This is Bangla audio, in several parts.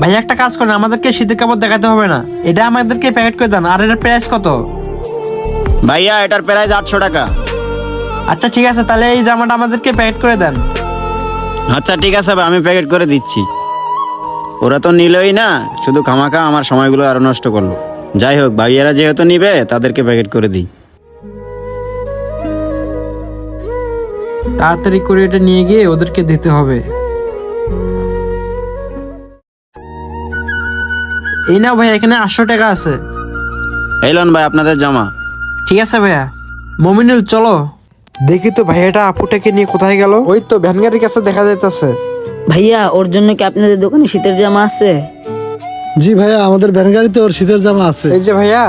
ভাইয়া একটা কাজ করেন, আমাদেরকে শীতের কাপড় দেখাতে হবে না, এটা আমাদেরকে প্যাকেট করে দেন। আর এটার প্রাইস কত? ভাইয়া এটার প্রাইস 800 টাকা। আচ্ছা ঠিক আছে, তাহলে এই জামাটা আমাদেরকে প্যাকেট করে দেন। আচ্ছা ঠিক আছে ভাই, আমি প্যাকেট করে দিচ্ছি। ওরা তো নিলই না, শুধু খামাখা আমার সময়গুলো আরো নষ্ট করলো। যাই হোক, ভাইয়ারা যেহেতু নিবে তাদেরকে প্যাকেট করে দিই। তাড়াতাড়ি করে এটা নিয়ে গিয়ে ওদেরকে দিতে হবে। এই নাও ভাইয়া, এখানে 800 টাকা আছে। এই লন ভাই আপনাদের জামা। ঠিক আছে ভাইয়া। মমিনুল চলো দেখি তো ভাইয়াটা আপুটাকে নিয়ে কোথায় গেল। ওই তো ভ্যান গাড়ির কাছে দেখা যাইতেছে। ভাইয়া, ওর জন্য কি আপনাদের দোকানে শীতের জামা আছে? জি ভাইয়া, আমাদের ভ্যান গাড়িতে ওর শীতের জামা আছে। এই যে ভাইয়া,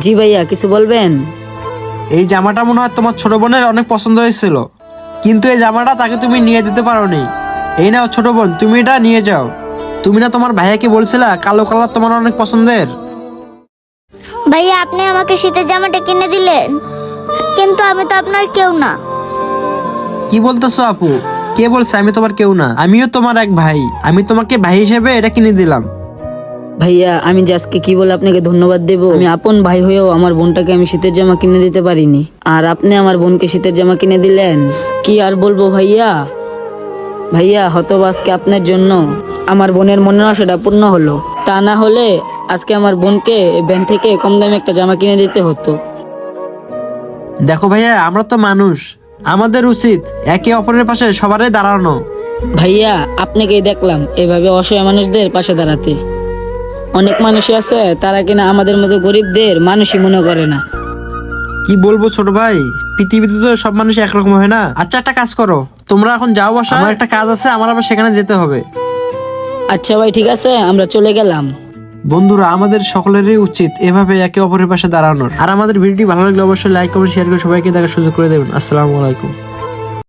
জি ভাইয়া, কিছু বলবেন? এই জামাটা মনে হয় তোমার ছোট বোনের অনেক পছন্দ হয়েছিল, কিন্তু এই জামাটা তাকে তুমি নিয়ে দিতে পারোনি। এই নাও ছোট বোন, তুমি এটা নিয়ে যাও। তুমি না তোমার ভাইয়াকে বলছিলা কালো কালার তোমার অনেক পছন্দের। ভাইয়া, আপনি আমাকে শীতের জামাটা কিনে দিলেন, কিন্তু আমি তো আপনার কেউ না। কি বলতেছো আপু? কে বলছে আমি তোমার কেউ না? আমিও তোমার এক ভাই, আমি তোমাকে ভাই হিসেবে এটা কিনে দিলাম। ভাইয়া, আমি জাস্টকে কি বলে আপনাকে ধন্যবাদ দেব? আমি আপন ভাই হয়েও আমার বোনটাকে আমি শীতের জামা কিনে দিতে পারিনি, আর আপনি আমার বোনকে শীতের জামা কিনে দিলেন। কি আর বলবো ভাইয়া। ভাইয়া, হয়তো আজকে আপনার জন্য আমার বোনের মনের আশাটা পূর্ণ হলো। তা না হলে আজকে আমার বোনকে ব্যাংক থেকে কম দামে একটা জামা কিনে দিতে হতো। দেখো ভাইয়া, আমরা তো মানুষ, আমাদের উচিত একে অপরের পাশে সবারই দাঁড়ানো। ভাইয়া, আপনাকেই দেখলাম এভাবে অসহায় মানুষদের পাশে দাঁড়াতে। অনেক মানুষই আছে তারা কিনা আমাদের মতো গরিবদের মানুষই মনে করে না। কি বলবো ছোট ভাই, পৃথিবীতে তো সব মানুষ একরকম হয় না। আচ্ছা একটা কাজ করো, তোমরা এখন যাও বাসা, আমার একটা কাজ আছে, আমার আবার সেখানে যেতে হবে। আচ্ছা ভাই, ঠিক আছে, আমরা চলে গেলাম। বন্ধুরা, আমাদের সকলেরই উচিত এভাবে একে অপরের পাশে দাঁড়ানোর। আর আমাদের ভিডিওটি ভালো লাগলে অবশ্যই লাইক কমেন্ট শেয়ার করে সবাইকে দেখার সুযোগ করে দেবেন। আসসালামু আলাইকুম।